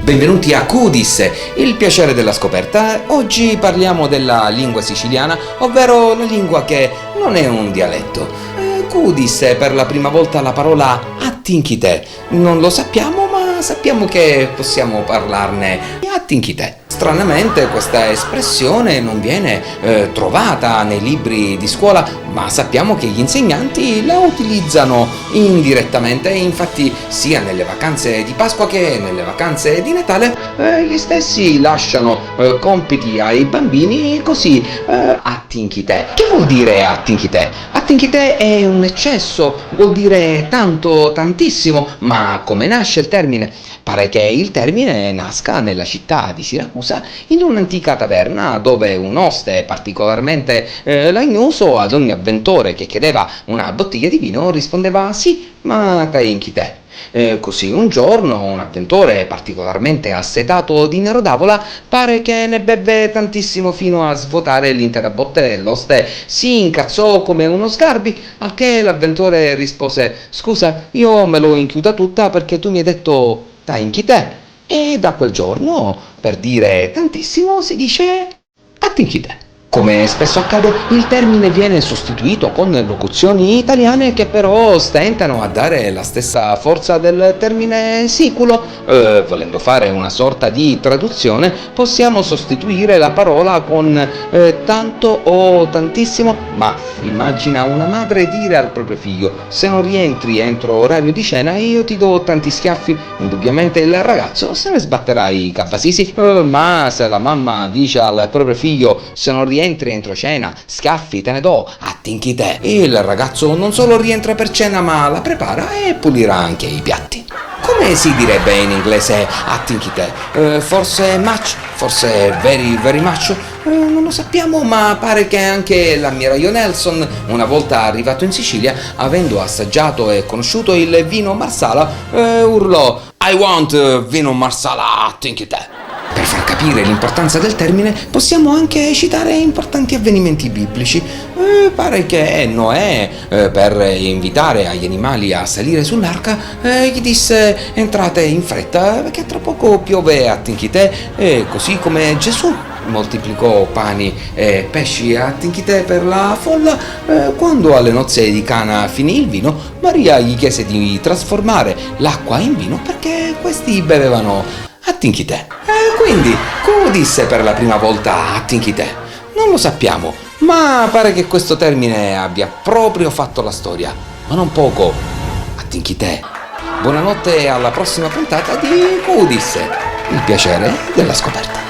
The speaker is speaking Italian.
Benvenuti a Cudis, il piacere della scoperta. Oggi parliamo della lingua siciliana, ovvero la lingua che non è un dialetto. Cudis è per la prima volta la parola attinchite. Non lo sappiamo, ma sappiamo che possiamo parlarne attinchite. Stranamente questa espressione non viene trovata nei libri di scuola, ma sappiamo che gli insegnanti la utilizzano indirettamente. Infatti sia nelle vacanze di Pasqua che nelle vacanze di Natale gli stessi lasciano compiti ai bambini così attinchite. Che vuol dire attinchite? Attinchite è un eccesso, vuol dire tanto, tantissimo, ma come nasce il termine? Pare che il termine nasca nella città di Siracusa in un'antica taverna dove un oste particolarmente lagnoso ad ogni avventore che chiedeva una bottiglia di vino rispondeva sì, ma t'inchite. Così un giorno un avventore particolarmente assetato di nero d'avola pare che ne bevve tantissimo fino a svuotare l'intera botte e l'oste si incazzò come uno sgarbi, al che l'avventore rispose scusa, io me l'ho inchiusa tutta perché tu mi hai detto t'inchite. E da quel giorno, per dire tantissimo, si dice attinchite. Come spesso accade, il termine viene sostituito con locuzioni italiane che però stentano a dare la stessa forza del termine siculo. Volendo fare una sorta di traduzione, possiamo sostituire la parola con tanto o tantissimo, ma immagina una madre dire al proprio figlio se non rientri entro orario di cena io ti do tanti schiaffi. Indubbiamente il ragazzo se ne sbatterà i cavasisi, ma se la mamma dice al proprio figlio se non rientri entro cena, schiaffi te ne do, attinchi te. Il ragazzo non solo rientra per cena ma la prepara e pulirà anche i piatti. Come si direbbe in inglese attinchi te? Forse much? Forse very very much? Non lo sappiamo, ma pare che anche l'ammiraglio Nelson, una volta arrivato in Sicilia, avendo assaggiato e conosciuto il vino Marsala, urlò I want vino Marsala attinchi te. Per far capire l'importanza del termine possiamo anche citare importanti avvenimenti biblici. Pare che Noè, per invitare agli animali a salire sull'arca, gli disse entrate in fretta perché tra poco piove attinchite, e così come Gesù moltiplicò pani e pesci attinchite per la folla, quando alle nozze di Cana finì il vino, Maria gli chiese di trasformare l'acqua in vino perché questi bevevano attinchite. Quindi, come disse per la prima volta attinchite? Non lo sappiamo, ma pare che questo termine abbia proprio fatto la storia, ma non poco. Attinchite. Buonanotte e alla prossima puntata di Cudis, il piacere della scoperta.